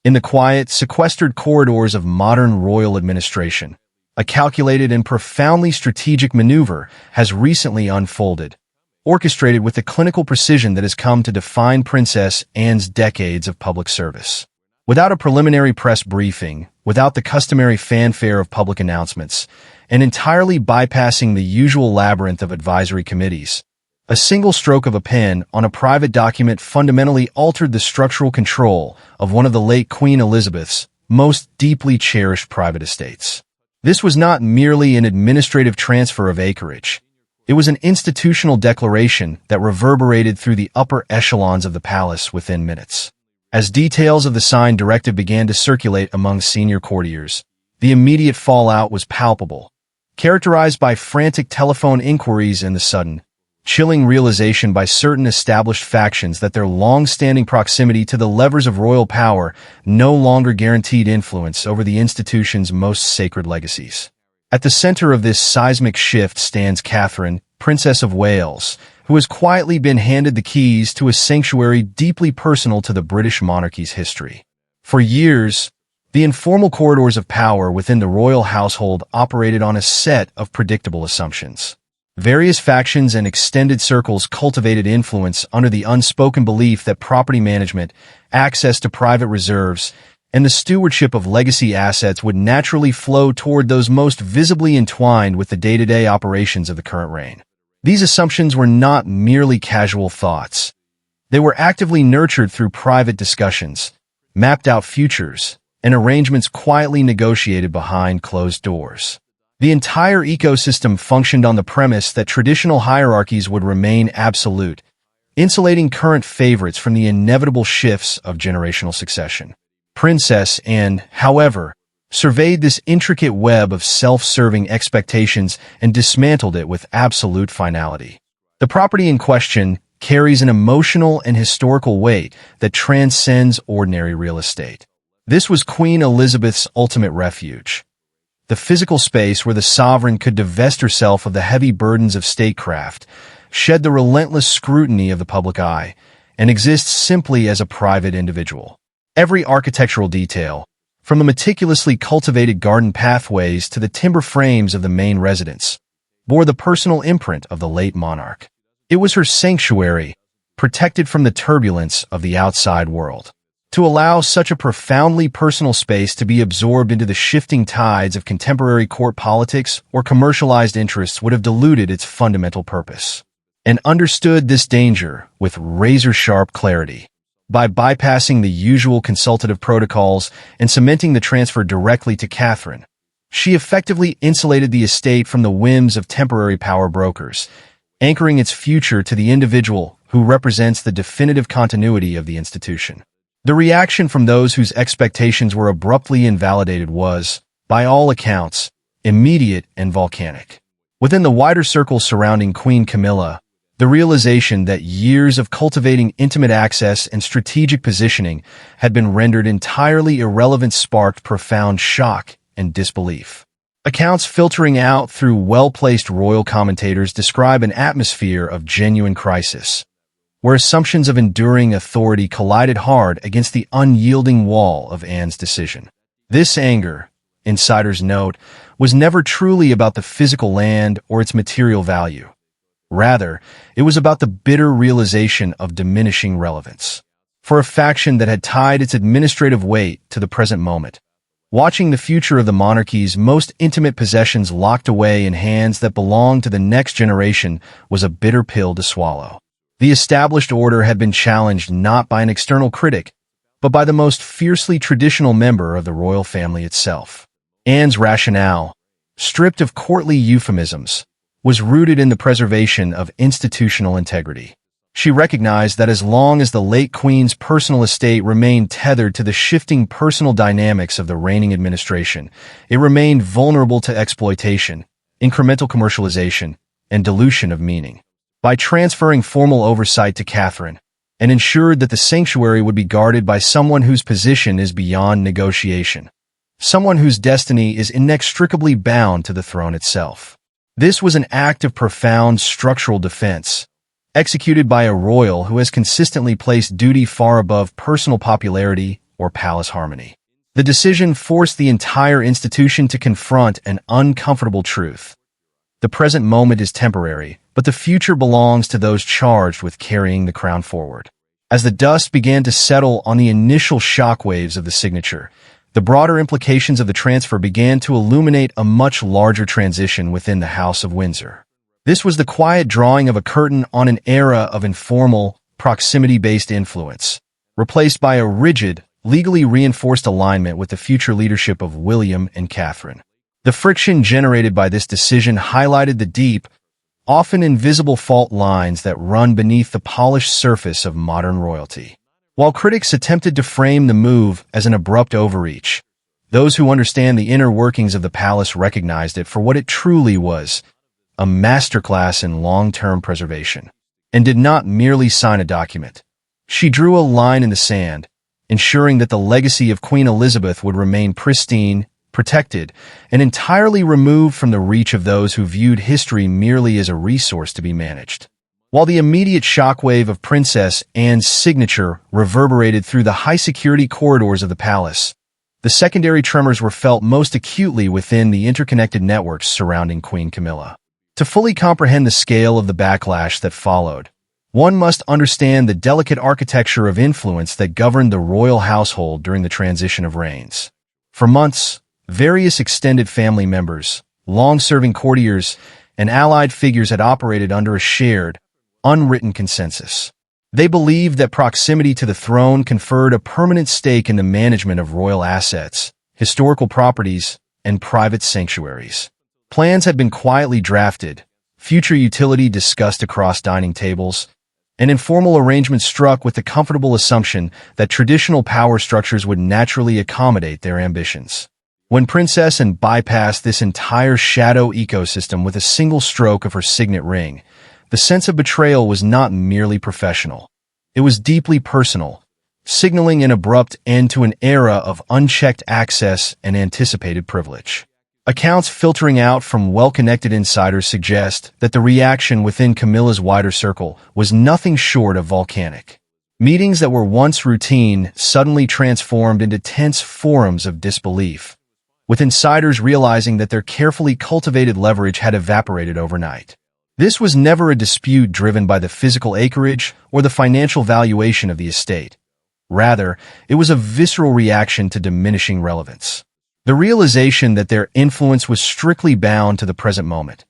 In the quiet, sequestered corridors of modern royal administration, a calculated and profoundly strategic maneuver has recently unfolded, orchestrated with the clinical precision that has come to define Princess Anne's decades of public service. Without a preliminary press briefing, without the customary fanfare of public announcements, and entirely bypassing the usual labyrinth of advisory committees, a single stroke of a pen on a private document fundamentally altered the structural control of one of the late Queen Elizabeth's most deeply cherished private estates. This was not merely an administrative transfer of acreage. It was an institutional declaration that reverberated through the upper echelons of the palace within minutes. As details of the signed directive began to circulate among senior courtiers, the immediate fallout was palpable, characterized by frantic telephone inquiries and the sudden, chilling realization by certain established factions that their long-standing proximity to the levers of royal power no longer guaranteed influence over the institution's most sacred legacies. At the center of this seismic shift stands Catherine, Princess of Wales, who has quietly been handed the keys to a sanctuary deeply personal to the British monarchy's history. For years, the informal corridors of power within the royal household operated on a set of predictable assumptions. Various factions and extended circles cultivated influence under the unspoken belief that property management, access to private reserves, and the stewardship of legacy assets would naturally flow toward those most visibly entwined with the day-to-day operations of the current reign. These assumptions were not merely casual thoughts. They were actively nurtured through private discussions, mapped out futures, and arrangements quietly negotiated behind closed doors. The entire ecosystem functioned on the premise that traditional hierarchies would remain absolute, insulating current favorites from the inevitable shifts of generational succession. Princess Anne, however, surveyed this intricate web of self-serving expectations and dismantled it with absolute finality. The property in question carries an emotional and historical weight that transcends ordinary real estate. This was Queen Elizabeth's ultimate refuge. The physical space where the sovereign could divest herself of the heavy burdens of statecraft, shed the relentless scrutiny of the public eye, and exist simply as a private individual. Every architectural detail, from the meticulously cultivated garden pathways to the timber frames of the main residence, bore the personal imprint of the late monarch. It was her sanctuary, protected from the turbulence of the outside world. To allow such a profoundly personal space to be absorbed into the shifting tides of contemporary court politics or commercialized interests would have diluted its fundamental purpose. And understood this danger with razor-sharp clarity. By bypassing the usual consultative protocols and cementing the transfer directly to Catherine, she effectively insulated the estate from the whims of temporary power brokers, anchoring its future to the individual who represents the definitive continuity of the institution. The reaction from those whose expectations were abruptly invalidated was, by all accounts, immediate and volcanic. Within the wider circle surrounding Queen Camilla, the realization that years of cultivating intimate access and strategic positioning had been rendered entirely irrelevant sparked profound shock and disbelief. Accounts filtering out through well-placed royal commentators describe an atmosphere of genuine crisis, where assumptions of enduring authority collided hard against the unyielding wall of Anne's decision. This anger, insiders note, was never truly about the physical land or its material value. Rather, it was about the bitter realization of diminishing relevance. For a faction that had tied its administrative weight to the present moment, watching the future of the monarchy's most intimate possessions locked away in hands that belonged to the next generation was a bitter pill to swallow. The established order had been challenged not by an external critic, but by the most fiercely traditional member of the royal family itself. Anne's rationale, stripped of courtly euphemisms, was rooted in the preservation of institutional integrity. She recognized that as long as the late Queen's personal estate remained tethered to the shifting personal dynamics of the reigning administration, it remained vulnerable to exploitation, incremental commercialization, and dilution of meaning. By transferring formal oversight to Catherine, and ensured that the sanctuary would be guarded by someone whose position is beyond negotiation, someone whose destiny is inextricably bound to the throne itself. This was an act of profound structural defense, executed by a royal who has consistently placed duty far above personal popularity or palace harmony. The decision forced the entire institution to confront an uncomfortable truth. The present moment is temporary, but the future belongs to those charged with carrying the crown forward. As the dust began to settle on the initial shockwaves of the signature, the broader implications of the transfer began to illuminate a much larger transition within the House of Windsor. This was the quiet drawing of a curtain on an era of informal, proximity-based influence, replaced by a rigid, legally reinforced alignment with the future leadership of William and Catherine. The friction generated by this decision highlighted the deep, often invisible fault lines that run beneath the polished surface of modern royalty. While critics attempted to frame the move as an abrupt overreach, those who understand the inner workings of the palace recognized it for what it truly was, a masterclass in long-term preservation, and did not merely sign a document. She drew a line in the sand, ensuring that the legacy of Queen Elizabeth would remain pristine, protected, and entirely removed from the reach of those who viewed history merely as a resource to be managed. While the immediate shockwave of Princess Anne's signature reverberated through the high-security corridors of the palace, the secondary tremors were felt most acutely within the interconnected networks surrounding Queen Camilla. To fully comprehend the scale of the backlash that followed, one must understand the delicate architecture of influence that governed the royal household during the transition of reigns. For months, various extended family members, long-serving courtiers, and allied figures had operated under a shared, unwritten consensus. They believed that proximity to the throne conferred a permanent stake in the management of royal assets, historical properties, and private sanctuaries. Plans had been quietly drafted, future utility discussed across dining tables, and informal arrangements struck with the comfortable assumption that traditional power structures would naturally accommodate their ambitions. When Princess Anne bypassed this entire shadow ecosystem with a single stroke of her signet ring, the sense of betrayal was not merely professional. It was deeply personal, signaling an abrupt end to an era of unchecked access and anticipated privilege. Accounts filtering out from well-connected insiders suggest that the reaction within Camilla's wider circle was nothing short of volcanic. Meetings that were once routine suddenly transformed into tense forums of disbelief, with insiders realizing that their carefully cultivated leverage had evaporated overnight. This was never a dispute driven by the physical acreage or the financial valuation of the estate. Rather, it was a visceral reaction to diminishing relevance. The realization that their influence was strictly bound to the present moment.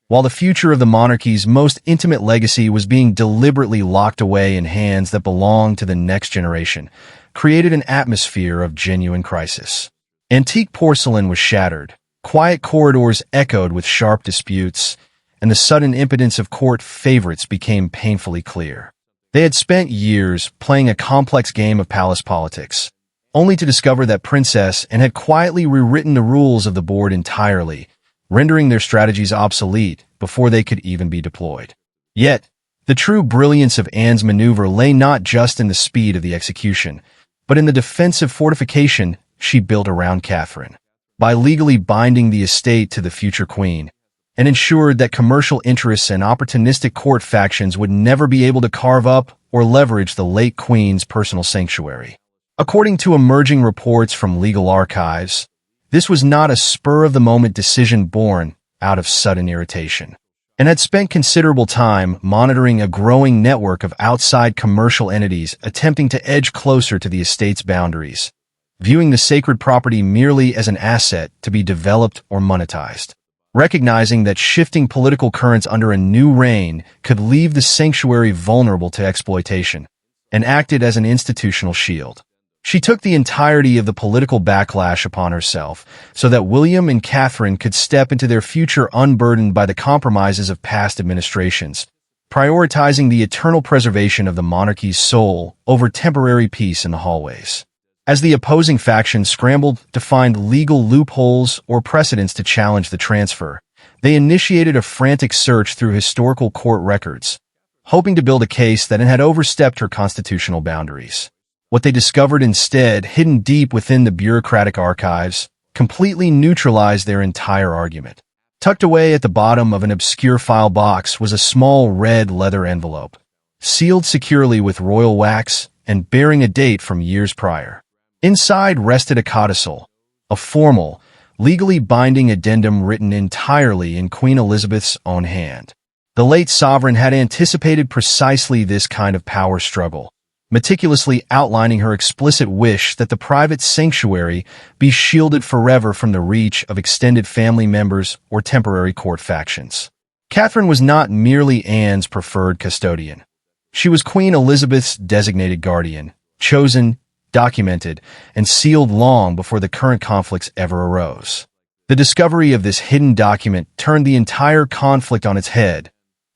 While the future of the monarchy's most intimate legacy was being deliberately locked away in hands that belonged to the next generation, created an atmosphere of genuine crisis. Antique porcelain was shattered, quiet corridors echoed with sharp disputes, and the sudden impotence of court favorites became painfully clear. They had spent years playing a complex game of palace politics, only to discover that Princess Anne had quietly rewritten the rules of the board entirely, rendering their strategies obsolete before they could even be deployed. Yet, the true brilliance of Anne's maneuver lay not just in the speed of the execution, but in the defensive fortification she built around Catherine. By legally binding the estate to the future queen, and ensured that commercial interests and opportunistic court factions would never be able to carve up or leverage the late queen's personal sanctuary. According to emerging reports from legal archives, this was not a spur-of-the-moment decision born out of sudden irritation, and had spent considerable time monitoring a growing network of outside commercial entities attempting to edge closer to the estate's boundaries, viewing the sacred property merely as an asset to be developed or monetized. Recognizing that shifting political currents under a new reign could leave the sanctuary vulnerable to exploitation, and acted as an institutional shield. She took the entirety of the political backlash upon herself so that William and Catherine could step into their future unburdened by the compromises of past administrations, prioritizing the eternal preservation of the monarchy's soul over temporary peace in the hallways. As the opposing factions scrambled to find legal loopholes or precedents to challenge the transfer, they initiated a frantic search through historical court records, hoping to build a case that had overstepped her constitutional boundaries. What they discovered instead, hidden deep within the bureaucratic archives, completely neutralized their entire argument. Tucked away at the bottom of an obscure file box was a small red leather envelope, sealed securely with royal wax and bearing a date from years prior. Inside rested a codicil, a formal, legally binding addendum written entirely in Queen Elizabeth's own hand. The late sovereign had anticipated precisely this kind of power struggle, meticulously outlining her explicit wish that the private sanctuary be shielded forever from the reach of extended family members or temporary court factions. Catherine was not merely Anne's preferred custodian. She was Queen Elizabeth's designated guardian, chosen, documented, and sealed long before the current conflicts ever arose. The discovery of this hidden document turned the entire conflict on its head,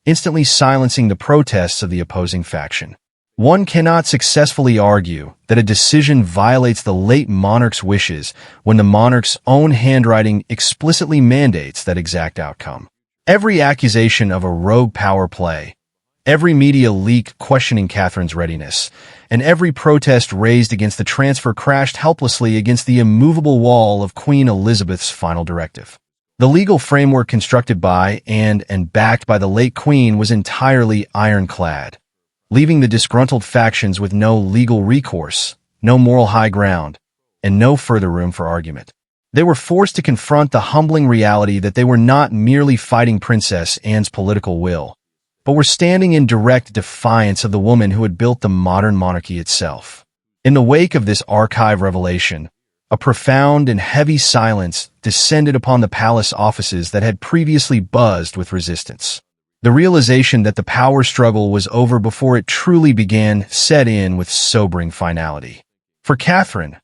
instantly silencing the protests of the opposing faction. One cannot successfully argue that a decision violates the late monarch's wishes when the monarch's own handwriting explicitly mandates that exact outcome. Every accusation of a rogue power play, every media leak questioning Catherine's readiness, and every protest raised against the transfer crashed helplessly against the immovable wall of Queen Elizabeth's final directive. The legal framework constructed by and backed by the late Queen was entirely ironclad, leaving the disgruntled factions with no legal recourse, no moral high ground, and no further room for argument. They were forced to confront the humbling reality that they were not merely fighting Princess Anne's political will, but were standing in direct defiance of the woman who had built the modern monarchy itself. In the wake of this archive revelation, a profound and heavy silence descended upon the palace offices that had previously buzzed with resistance. The realization that the power struggle was over before it truly began set in with sobering finality. For Catherine,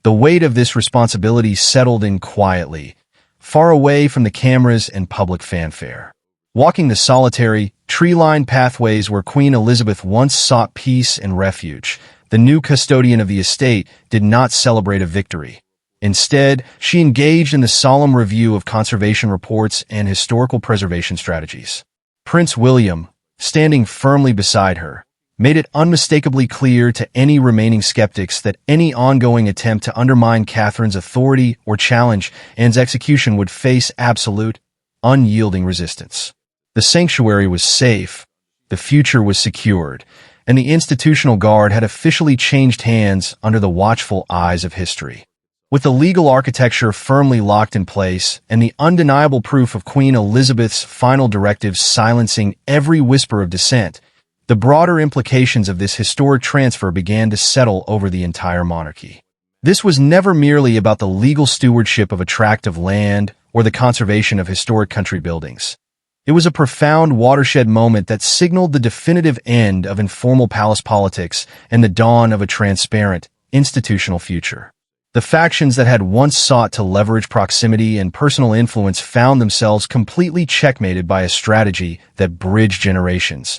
the weight of this responsibility settled in quietly, far away from the cameras and public fanfare. Walking the solitary, tree-lined pathways where Queen Elizabeth once sought peace and refuge, the new custodian of the estate did not celebrate a victory. Instead, she engaged in the solemn review of conservation reports and historical preservation strategies. Prince William, standing firmly beside her, made it unmistakably clear to any remaining skeptics that any ongoing attempt to undermine Catherine's authority or challenge Anne's execution would face absolute, unyielding resistance. The sanctuary was safe, the future was secured, and the institutional guard had officially changed hands under the watchful eyes of history. With the legal architecture firmly locked in place and the undeniable proof of Queen Elizabeth's final directives silencing every whisper of dissent, the broader implications of this historic transfer began to settle over the entire monarchy. This was never merely about the legal stewardship of a tract of land or the conservation of historic country buildings. It was a profound watershed moment that signaled the definitive end of informal palace politics and the dawn of a transparent, institutional future. The factions that had once sought to leverage proximity and personal influence found themselves completely checkmated by a strategy that bridged generations,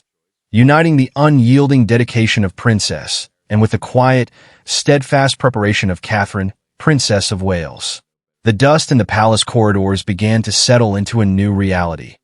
uniting the unyielding dedication of Princess and with the quiet, steadfast preparation of Catherine, Princess of Wales. The dust in the palace corridors began to settle into a new reality,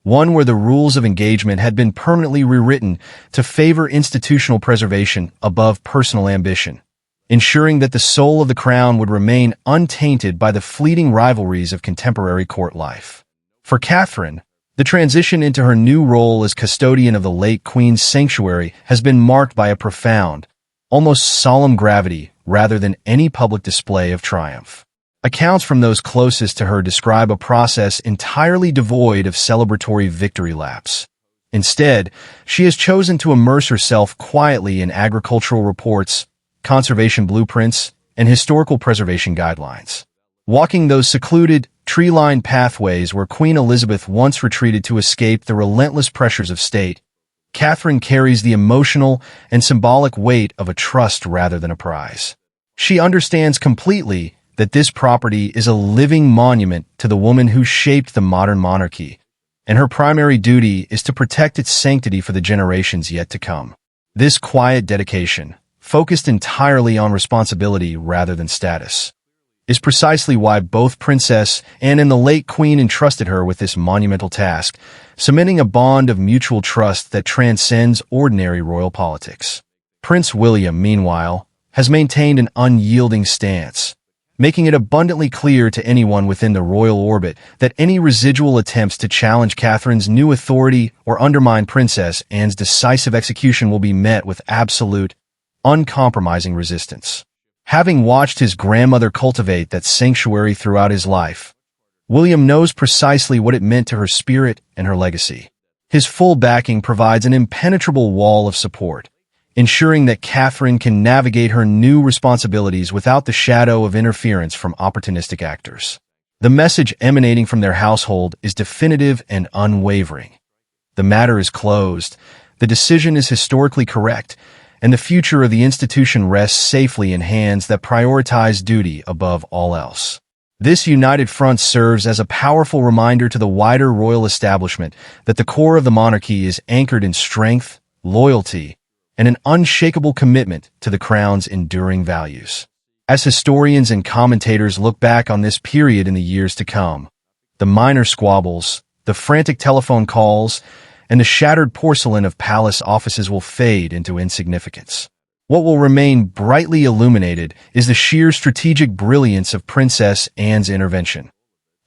one where the rules of engagement had been permanently rewritten to favor institutional preservation above personal ambition, ensuring that the soul of the crown would remain untainted by the fleeting rivalries of contemporary court life. For Catherine, the transition into her new role as custodian of the late Queen's sanctuary has been marked by a profound, almost solemn gravity rather than any public display of triumph. Accounts from those closest to her describe a process entirely devoid of celebratory victory laps. Instead, she has chosen to immerse herself quietly in agricultural reports, conservation blueprints, and historical preservation guidelines. Walking those secluded, tree-lined pathways where Queen Elizabeth once retreated to escape the relentless pressures of state, Catherine carries the emotional and symbolic weight of a trust rather than a prize. She understands completely that this property is a living monument to the woman who shaped the modern monarchy, and her primary duty is to protect its sanctity for the generations yet to come. This quiet dedication, focused entirely on responsibility rather than status, is precisely why both Princess Anne and the late Queen entrusted her with this monumental task, cementing a bond of mutual trust that transcends ordinary royal politics. Prince William, meanwhile, has maintained an unyielding stance, making it abundantly clear to anyone within the royal orbit that any residual attempts to challenge Catherine's new authority or undermine Princess Anne's decisive execution will be met with absolute, uncompromising resistance. Having watched his grandmother cultivate that sanctuary throughout his life, William knows precisely what it meant to her spirit and her legacy. His full backing provides an impenetrable wall of support, ensuring that Catherine can navigate her new responsibilities without the shadow of interference from opportunistic actors. The message emanating from their household is definitive and unwavering. The matter is closed, the decision is historically correct, and the future of the institution rests safely in hands that prioritize duty above all else. This united front serves as a powerful reminder to the wider royal establishment that the core of the monarchy is anchored in strength, loyalty, and an unshakable commitment to the crown's enduring values. As historians and commentators look back on this period in the years to come, the minor squabbles, the frantic telephone calls, and the shattered porcelain of palace offices will fade into insignificance. What will remain brightly illuminated is the sheer strategic brilliance of Princess Anne's intervention,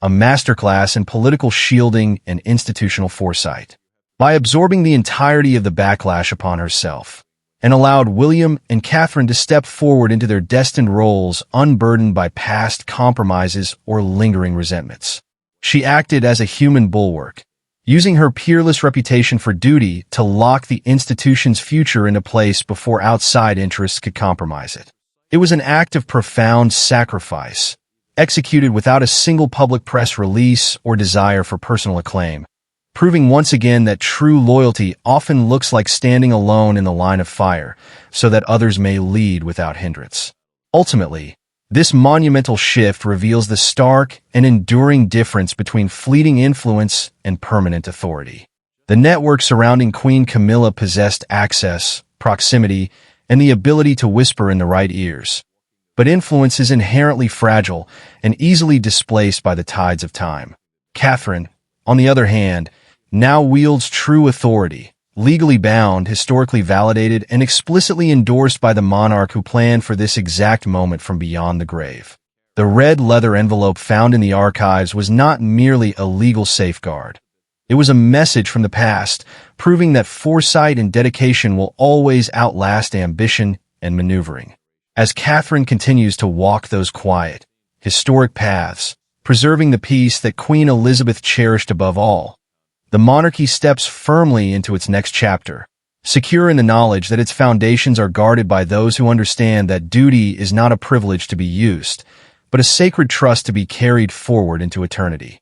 a masterclass in political shielding and institutional foresight. By absorbing the entirety of the backlash upon herself, and allowed William and Catherine to step forward into their destined roles unburdened by past compromises or lingering resentments. She acted as a human bulwark, using her peerless reputation for duty to lock the institution's future into place before outside interests could compromise it. It was an act of profound sacrifice, executed without a single public press release or desire for personal acclaim, proving once again that true loyalty often looks like standing alone in the line of fire so that others may lead without hindrance. Ultimately, this monumental shift reveals the stark and enduring difference between fleeting influence and permanent authority. The network surrounding Queen Camilla possessed access, proximity, and the ability to whisper in the right ears. But influence is inherently fragile and easily displaced by the tides of time. Catherine, on the other hand, now wields true authority, legally bound, historically validated, and explicitly endorsed by the monarch who planned for this exact moment from beyond the grave. The red leather envelope found in the archives was not merely a legal safeguard. It was a message from the past, proving that foresight and dedication will always outlast ambition and maneuvering. As Catherine continues to walk those quiet, historic paths, preserving the peace that Queen Elizabeth cherished above all, the monarchy steps firmly into its next chapter, secure in the knowledge that its foundations are guarded by those who understand that duty is not a privilege to be used, but a sacred trust to be carried forward into eternity.